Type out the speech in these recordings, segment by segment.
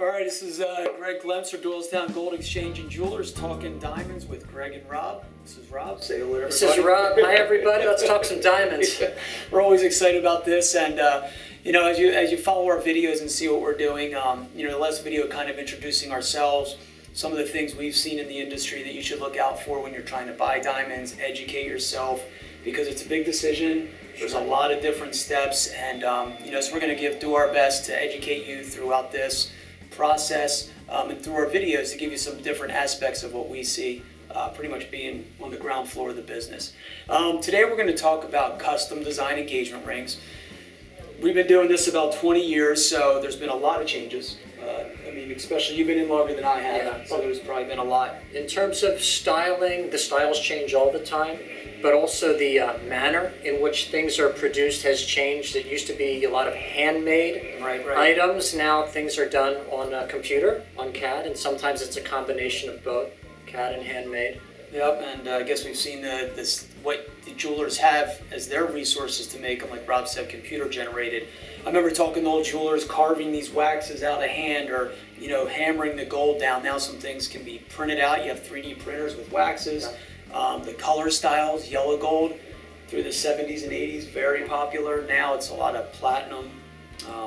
All right, this is Greg Glemser, Doylestown Gold Exchange and Jewelers, talking diamonds with Greg and Rob. This is Rob. Say hello to everybody. This is Rob. Hi, everybody. Let's talk some diamonds. We're always excited about this, and you know, as you follow our videos and see what we're doing, you know, the last video kind of introducing ourselves, some of the things we've seen in the industry that you should look out for when you're trying to buy diamonds, educate yourself, because it's a big decision. There's a lot of different steps, and you know, so we're going to do our best to educate you throughout this process and through our videos to give you some different aspects of what we see, pretty much being on the ground floor of the business. Today we're going to talk about custom design engagement rings. We've been doing this about 20 years, so there's been a lot of changes. I mean, especially you've been in longer than I have, so there's probably been a lot. In terms of styling, the styles change all the time, but also the manner in which things are produced has changed. It used to be a lot of handmade items. Now things are done on a computer, on CAD, and sometimes it's a combination of both, CAD and handmade. Yep, and I guess we've seen what the jewelers have as their resources to make them, like Rob said, computer generated. I remember talking to old jewelers carving these waxes out of hand, or you know, hammering the gold down. Now some things can be printed out. You have 3D printers with waxes. The color styles, yellow gold, through the 70s and 80s, very popular. Now it's a lot of platinum,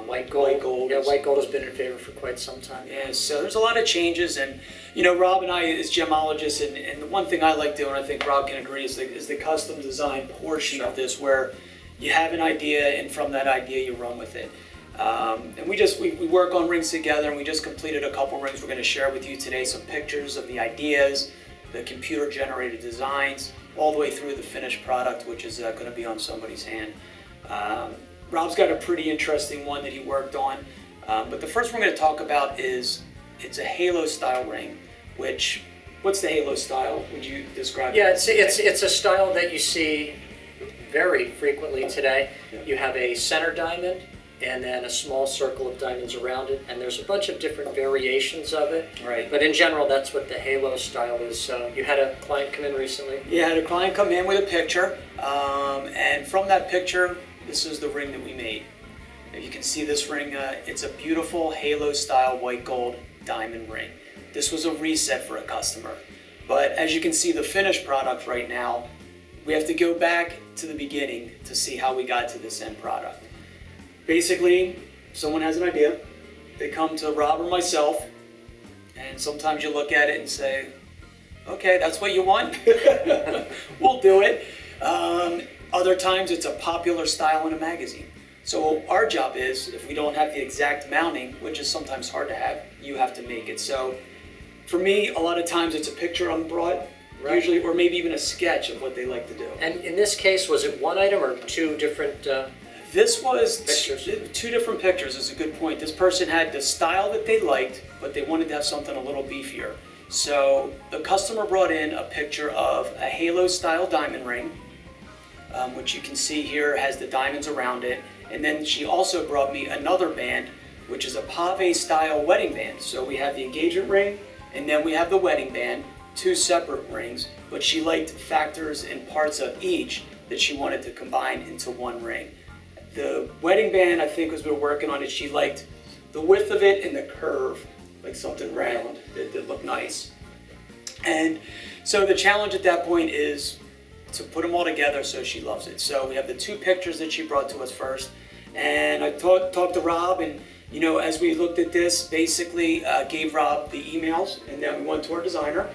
white gold. Yeah, white gold has been in favor for quite some time. Yeah, so there's a lot of changes, and you know, Rob and I as gemologists, and the one thing I like doing, I think Rob can agree, is the custom design portion of this, where you have an idea, and from that idea you run with it. And we work on rings together, and we just completed a couple rings we're going to share with you today, some pictures of the ideas, the computer generated designs, all the way through the finished product, which is going to be on somebody's hand. Rob's got a pretty interesting one that he worked on, but the first one we're going to talk about is, it's a halo style ring. What's the halo style? Would you describe it? Yeah, it's a style that you see very frequently today. You have a center diamond and then a small circle of diamonds around it, and there's a bunch of different variations of it. Right. But in general, that's what the halo style is. So you had a client come in recently? Yeah, I had a client come in with a picture, and from that picture, this is the ring that we made. You can see this ring, it's a beautiful halo style white gold diamond ring. This was a reset for a customer. But as you can see, the finished product right now, we have to go back to the beginning to see how we got to this end product. Basically, someone has an idea, they come to Rob or myself, and sometimes you look at it and say, okay, that's what you want? We'll do it. Other times it's a popular style in a magazine. So our job is, if we don't have the exact mounting, which is sometimes hard to have, you have to make it. So for me, a lot of times it's a picture I'm brought, usually, or maybe even a sketch of what they like to do. And in this case, was it one item or two different This was pictures? Two different pictures, is a good point. This person had the style that they liked, but they wanted to have something a little beefier. So the customer brought in a picture of a halo style diamond ring, which you can see here has the diamonds around it. And then she also brought me another band, which is a pave style wedding band. So we have the engagement ring, and then we have the wedding band, two separate rings, but she liked factors and parts of each that she wanted to combine into one ring. The wedding band, I think, as we were working on it, she liked the width of it and the curve, like something round that looked nice. And so the challenge at that point is to put them all together so she loves it. So we have the two pictures that she brought to us first, and I talked to Rob, and you know, as we looked at this, basically gave Rob the emails, and then we went to our designer.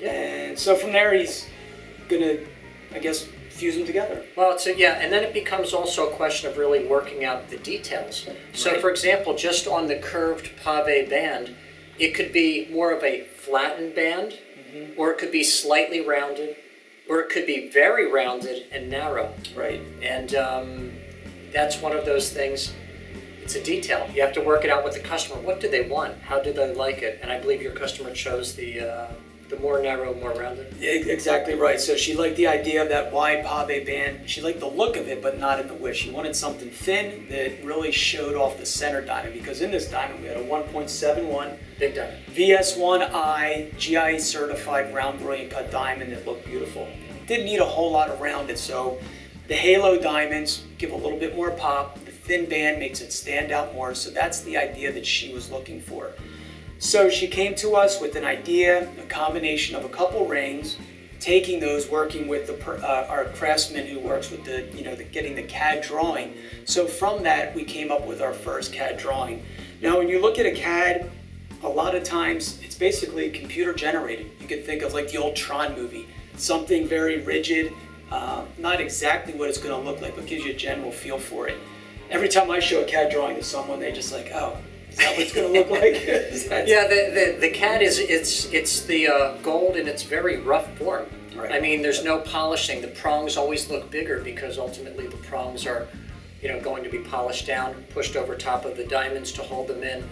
And so from there, he's gonna, I guess, fuse them together. Well, and then it becomes also a question of really working out the details. So for example, just on the curved pave band, it could be more of a flattened band, or it could be slightly rounded, or it could be very rounded and narrow. Right. And that's one of those things. It's a detail. You have to work it out with the customer. What do they want? How do they like it? And I believe your customer chose the more narrow, more rounded. Yeah, exactly right. So she liked the idea of that wide pave band. She liked the look of it, but not in the width. She wanted something thin that really showed off the center diamond, because in this diamond we had a 1.71 big diamond, VS1I GIA certified round brilliant cut diamond that looked beautiful. Didn't need a whole lot around it, so the halo diamonds give a little bit more pop. The thin band makes it stand out more. So that's the idea that she was looking for. So she came to us with an idea, a combination of a couple rings, taking those, working with our craftsman who works with getting the CAD drawing. So from that, we came up with our first CAD drawing. Now, when you look at a CAD, a lot of times it's basically computer generated. You can think of like the old Tron movie, something very rigid, not exactly what it's going to look like, but gives you a general feel for it. Every time I show a CAD drawing to someone, they just like, oh, is that what it's going to look like? Yeah, the CAD it's the gold in its very rough form. Right. I mean, there's no polishing. The prongs always look bigger because ultimately the prongs are, going to be polished down, pushed over top of the diamonds to hold them in.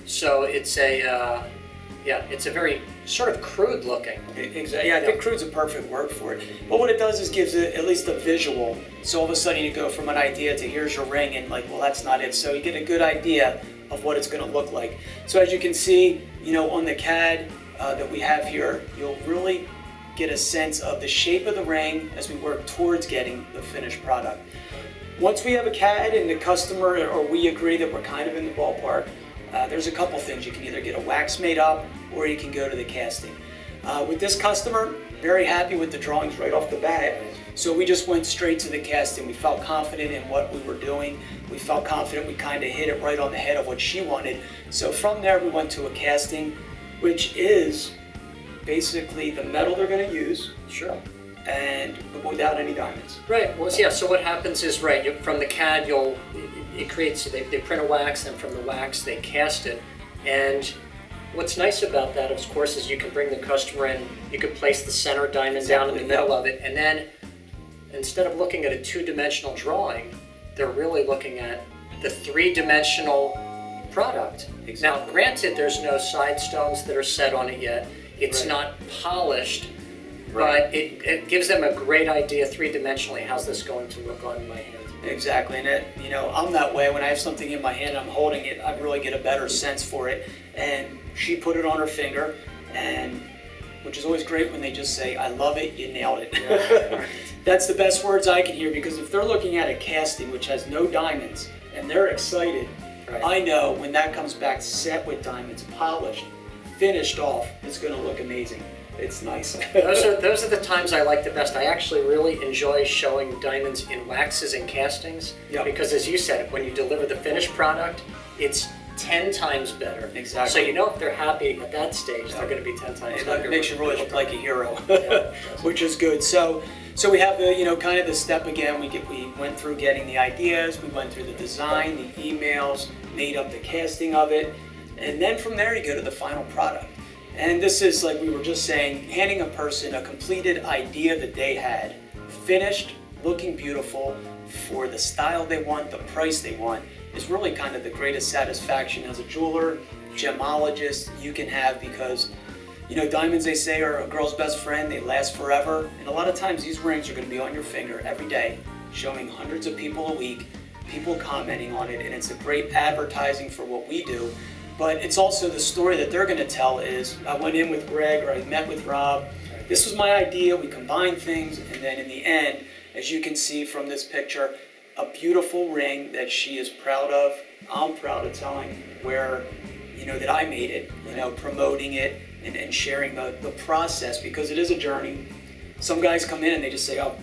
So it's it's a very sort of crude looking. Exactly. Yeah, I think crude's a perfect word for it. But what it does is gives it at least a visual. So all of a sudden you go from an idea to here's your ring, and like, well, that's not it. So you get a good idea of what it's going to look like. So as you can see, on the CAD that we have here, you'll really get a sense of the shape of the ring as we work towards getting the finished product. Once we have a CAD and the customer or we agree that we're kind of in the ballpark, there's a couple things. You can either get a wax made up or you can go to the casting. With this customer, very happy with the drawings right off the bat. So we just went straight to the casting. We felt confident in what we were doing. We felt confident we kind of hit it right on the head of what she wanted. So from there we went to a casting, which is basically the metal they're going to use. Sure. And without any diamonds. Right. Well, yeah. So what happens is, from the CAD, it creates. They print a wax, and from the wax they cast it. And what's nice about that, of course, is you can bring the customer in. You can place the center diamond down in the middle of it, and then instead of looking at a two-dimensional drawing, they're really looking at the three-dimensional product. Exactly. Now, granted, there's no side stones that are set on it yet. It's not polished. Right. But it gives them a great idea three-dimensionally. How's this going to look on my hand? Exactly, and I'm that way. When I have something in my hand, I'm holding it, I really get a better sense for it. And she put it on her finger, and which is always great when they just say, "I love it, you nailed it." Yeah. That's the best words I can hear, because if they're looking at a casting which has no diamonds and they're excited, I know when that comes back set with diamonds, polished, finished off, it's going to look amazing. It's nice. those are the times I like the best. I actually really enjoy showing diamonds in waxes and castings. Yep. Because as you said, when you deliver the finished product, it's 10 times better. Exactly. So if they're happy at that stage, they're going to be 10 times better. It makes you really look like a hero, which is good. So we have the kind of the step again. We went through getting the ideas, we went through the design, the emails, made up the casting of it, and then from there you go to the final product. And this is, like we were just saying, handing a person a completed idea that they had, finished, looking beautiful, for the style they want, the price they want, is really kind of the greatest satisfaction as a jeweler, gemologist you can have, because diamonds, they say, are a girl's best friend. They last forever, and a lot of times these rings are going to be on your finger every day, showing hundreds of people a week, people commenting on it, and it's a great advertising for what we do. But it's also the story that they're going to tell is, I went in with Greg, or I met with Rob, this was my idea, we combined things, and then in the end, as you can see from this picture, a beautiful ring that she is proud of. I'm proud of telling where, that I made it, promoting it and sharing the process, because it is a journey. Some guys come in and they just say, oh,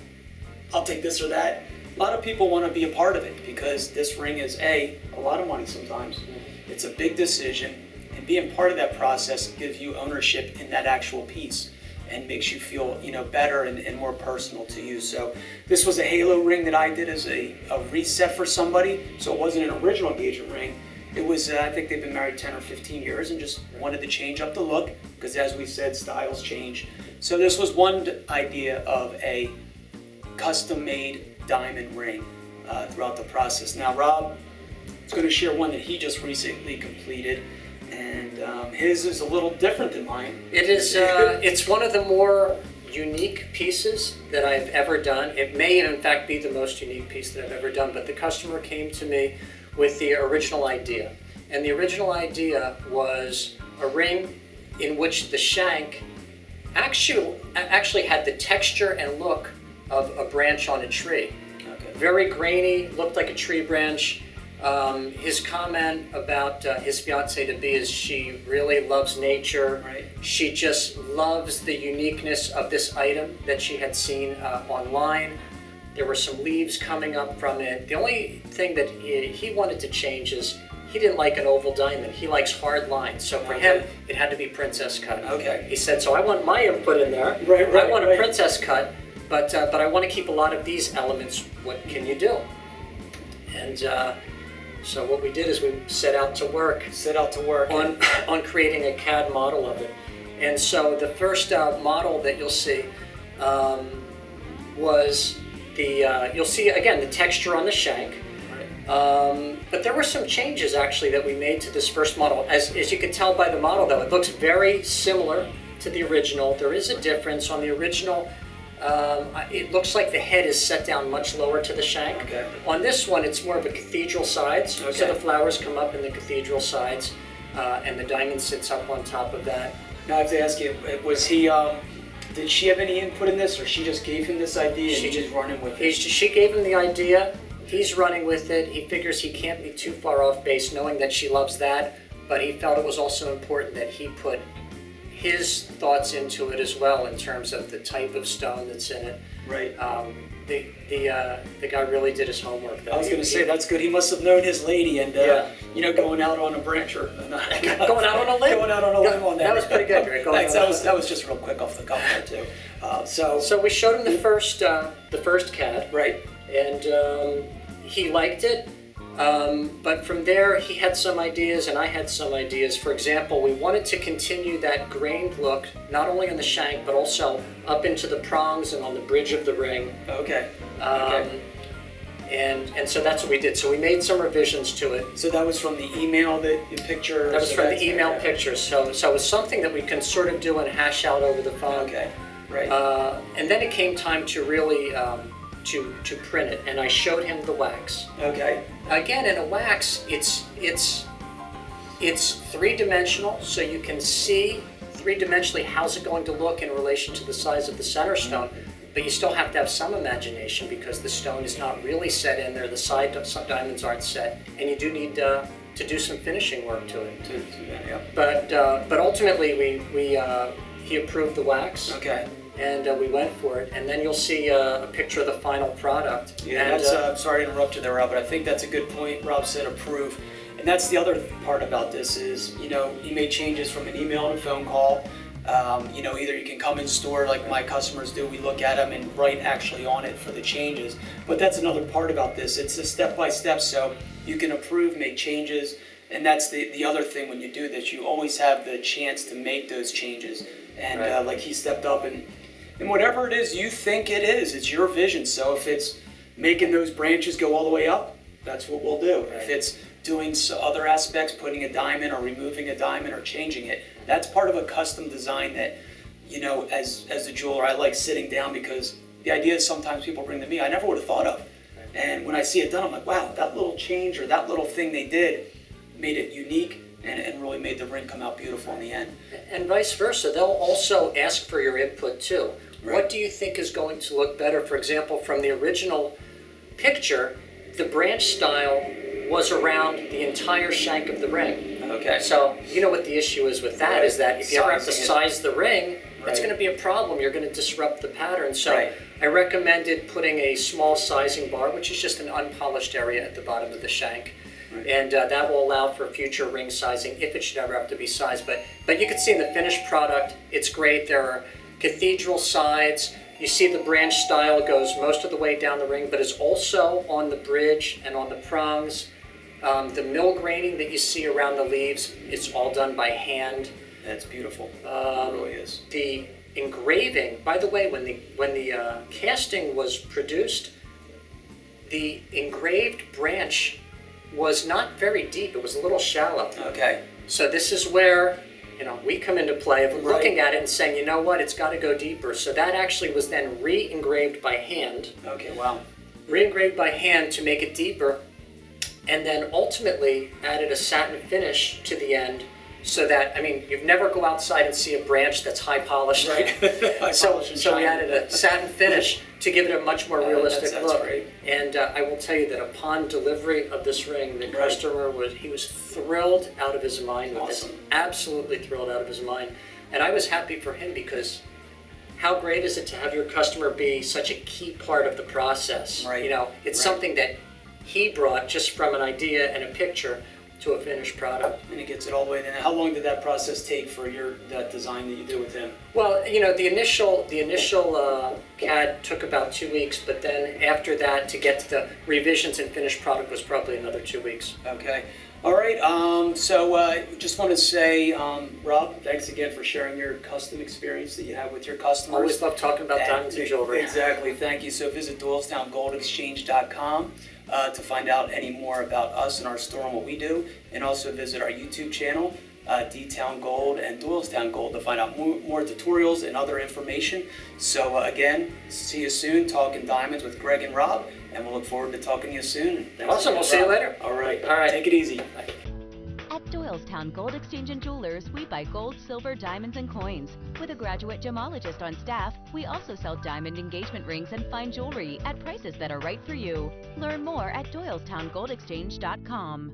I'll take this or that. A lot of people want to be a part of it, because this ring is a lot of money sometimes. It's a big decision, and being part of that process gives you ownership in that actual piece and makes you feel better and more personal to you. So this was a halo ring that I did as a reset for somebody. So it wasn't an original engagement ring. It was, I think they've been married 10 or 15 years and just wanted to change up the look, because as we said, styles change. So this was one idea of a custom-made diamond ring throughout the process. Now Rob is going to share one that he just recently completed, and his is a little different than mine. It is. It's one of the more unique pieces that I've ever done. It may, in fact, be the most unique piece that I've ever done. But the customer came to me with the original idea, and the original idea was a ring in which the shank actually had the texture and look of a branch on a tree. Okay. Very grainy, looked like a tree branch. His comment about his fiancée to be is she really loves nature. Right. She just loves the uniqueness of this item that she had seen online. There were some leaves coming up from it. The only thing that he wanted to change is he didn't like an oval diamond. He likes hard lines. So for him, it had to be princess cut. Okay. He said, so I want my input in there. Right, I want a princess cut, but I want to keep a lot of these elements. What can you do? And so what we did is we set out to work on creating a CAD model of it. And so the first model that you'll see was you'll see again the texture on the shank. But there were some changes actually that we made to this first model. As you can tell by the model though, it looks very similar to the original. There is a difference. On the original, it looks like the head is set down much lower to the shank. Okay. On this one, it's more of a cathedral sides. Okay. So the flowers come up in the cathedral sides, and the diamond sits up on top of that. Now I have to ask you, was he, did she have any input in this, or she just gave him this idea and he's running with it? She gave him the idea. He's running with it. He figures he can't be too far off base knowing that she loves that, but he felt it was also important that he put his thoughts into it as well in terms of the type of stone that's in it. Right. The guy really did his homework though. I was going to say, that's good. He must have known his lady and, you know, going out on a branch or... Going out on a limb? Going out on a limb on that. That was pretty good, Rick. That was just real quick off the cuff there too. So we showed him the first CAD. Right. And he liked it, but from there he had some ideas and I had some ideas. For example, we wanted to continue that grained look, not only on the shank, but also up into the prongs and on the bridge of the ring. Okay. And so that's what we did. So we made some revisions to it. So that was from the email, the picture? That was from the email pictures. So it was something that we can sort of do and hash out over the phone. Okay, right. And then it came time to really to print it, and I showed him the wax. Okay. Again, in a wax, it's three-dimensional, so you can see three-dimensionally how's it going to look in relation to the size of the center stone, but you still have to have some imagination because the stone is not really set in there, the side diamonds aren't set, and you do need to do some finishing work to it. But ultimately, he approved the wax. Okay. And we went for it, and then you'll see a picture of the final product. Yeah, and, that's, sorry to interrupt you there, Rob, but I think that's a good point. Rob said approve. And that's the other part about this is, you know, you made changes from an email and a phone call. You know, either you can come in store like my customers do, we look at them and write actually on it for the changes. But that's another part about this. It's a step-by-step, so you can approve, make changes, and that's the other thing when you do this. You always have the chance to make those changes. And right. Like he stepped up and whatever it is you think it is, it's your vision. So if it's making those branches go all the way up, that's what we'll do. Right. If it's doing other aspects, putting a diamond or removing a diamond or changing it, that's part of a custom design that, you know, as a jeweler, I like sitting down because the ideas sometimes people bring to me, I never would have thought of. And when I see it done, I'm like, wow, that little change or that little thing they did made it unique and really made the ring come out beautiful in the end. And vice versa, they'll also ask for your input too. Right. What do you think is going to look better? For example, from the original picture, the branch style was around the entire shank of the ring. Okay. So you know what the issue is with that, Right. is that if you ever have to Sizing it. size the ring, that's Right. going to be a problem. You're going to disrupt the pattern. So Right. I recommended putting a small sizing bar, which is just an unpolished area at the bottom of the shank. Right. And that will allow for future ring sizing if it should ever have to be sized. But you can see in the finished product, it's great. There are cathedral sides. You see the branch style goes most of the way down the ring, but is also on the bridge and on the prongs. The mill graining that you see around the leaves, it's all done by hand. That's beautiful. It really is. The engraving, by the way, when the casting was produced, the engraved branch was not very deep. It was a little shallow. Okay. So this is where, you know, we come into play of Right. looking at it and saying, you know what, it's got to go deeper. So that actually was then re-engraved by hand. Okay, wow. Re-engraved by hand to make it deeper, and then ultimately added a satin finish to the end so that, I mean, you'd never go outside and see a branch that's high polished. Right. High So polish and we shiny. added a satin finish to give it a much more realistic that's look. great. And I will tell you that upon delivery of this ring, the Right. customer was thrilled out of his mind with Awesome. this, absolutely thrilled out of his mind. And I was happy for him because how great is it to have your customer be such a key part of the process? Right. You know, it's Right. something that he brought just from an idea and a picture to a finished product. And he gets it all the way in. How long did that process take for that design that you did with him? Well, you know, the initial CAD took about 2 weeks, but then after that, to get to the revisions and finished product was probably another 2 weeks. Okay. All right. So just want to say, Rob, thanks again for sharing your custom experience that you have with your customers. Always love talking about diamonds and jewelry. Exactly. Thank you. So visit DoylestownGoldExchange.com to find out any more about us and our store and what we do, and also visit our YouTube channel, D-Town Gold and Doylestown Gold, to find out more tutorials and other information. So again, see you soon, Talking Diamonds with Greg and Rob, and we'll look forward to talking to you soon. Thanks Awesome. again, We'll see you Rob. later. All right. All right. Take it easy. At Doylestown Gold Exchange and Jewelers, we buy gold, silver, diamonds, and coins. With a graduate gemologist on staff, we also sell diamond engagement rings and fine jewelry at prices that are right for you. Learn more at DoylestownGoldExchange.com.